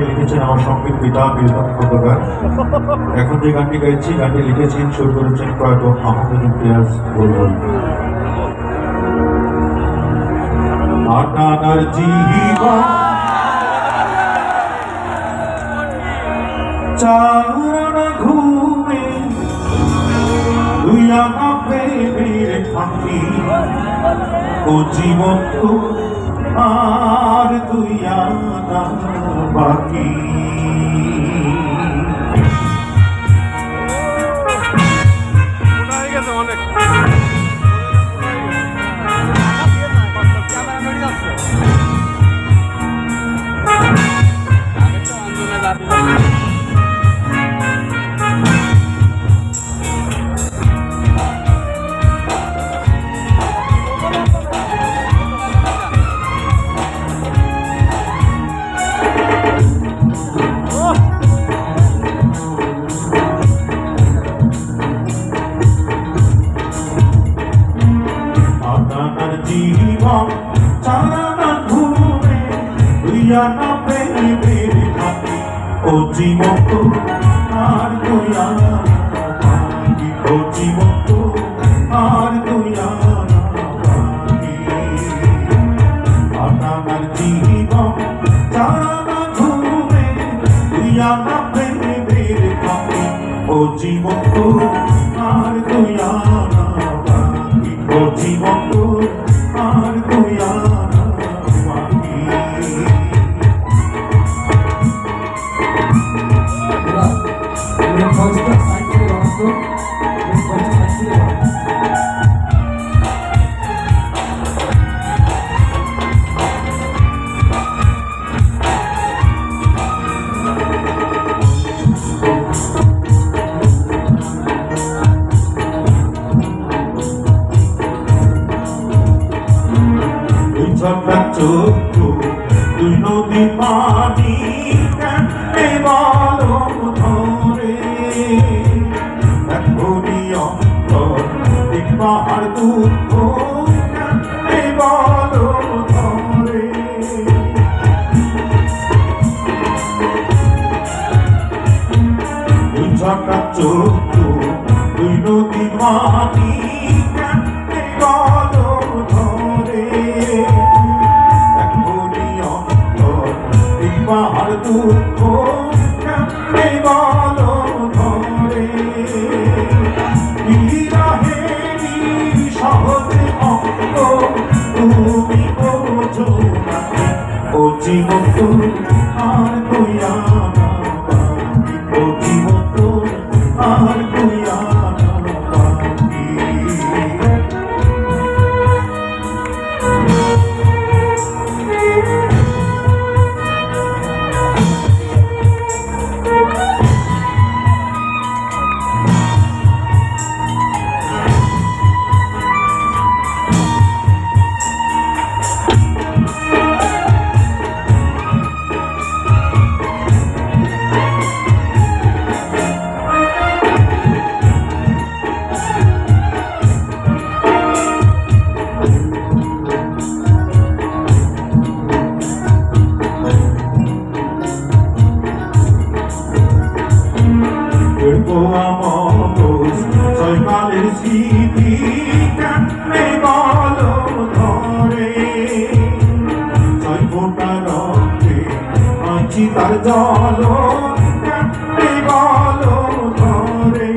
লিখেছেন আমার সঙ্গীত পিতা বিলন খন্দকার। এখন যে গানটি গাইছি গানটি লিখেছেন সুর করেছেন প্রয়াত আহমেদ ইমতিয়াজ বুলবুল। আটানার জীবন চারণা ঘুমে দুই আনা প্রেমের ফাঁকি ও জীবন তো আর দুই আনা বাকি। জীবন চারানা ঘুমে দুইয়ানা প্রেমের ফাঁকি ও জীবন তো আর দুইয়ানা বাকি। ও জীবন তো আর দুইয়ানা বাকি। আটানার জীবন চারানা ঘুমে দুইয়ানা প্রেমের ফাঁকি ও জীবন তো আর দুইয়ানা বাকি। ও জীবন তো আর দুইয়ানা বাকি। চক্ষু দুই নদী পানি কেমনে বলো ধরে এখনি অন্তর এক পাহাড় দুঃখ কেমনে বলো ধরে। দুই ঝাঁকা চক্ষু দুই নদী পানি কেমনে বলো ধরে পাহাড় দুঃখ কেমনে বলো ধরে। বিরহেরই সহজে অঙ্গ তুমি বোঝো না ও জীবন তো আর দুইয়ানা বাকি। ও জীবন তো আর দুইয়ানা বাকি। ছয়কালের স্মৃতি কেমনে বলো ধরে ছয় ফোঁটা রক্তে আছি তার জল কেমনে বলো ধরে।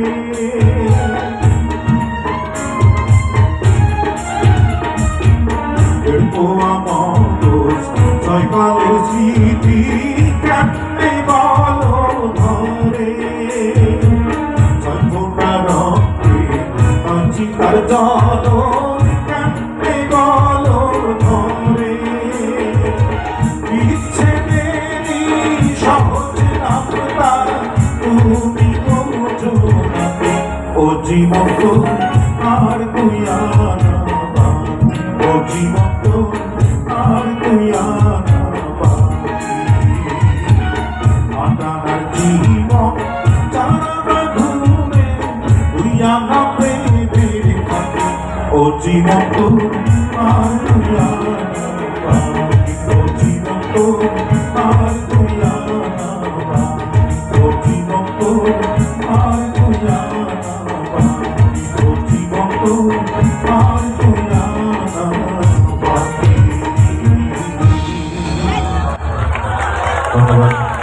ছয়কালের স্মৃতি কেমনে বলো ধরে তার জল কেমনে বলো ধরে। বিচ্ছেদেরই সহজ রাস্তা তুমি বোঝো না ও জীবন তো আর দুইয়ানা বাকি। ও জীবন তো আর দুইয়ানা বাকি। আটানার জীবন চারানা ঘুমে দুইয়ানা ও জীবন তো আর দুইয়ানা বাকি। ও জীবন তো আর দুইয়ানা ধন্যবাদ।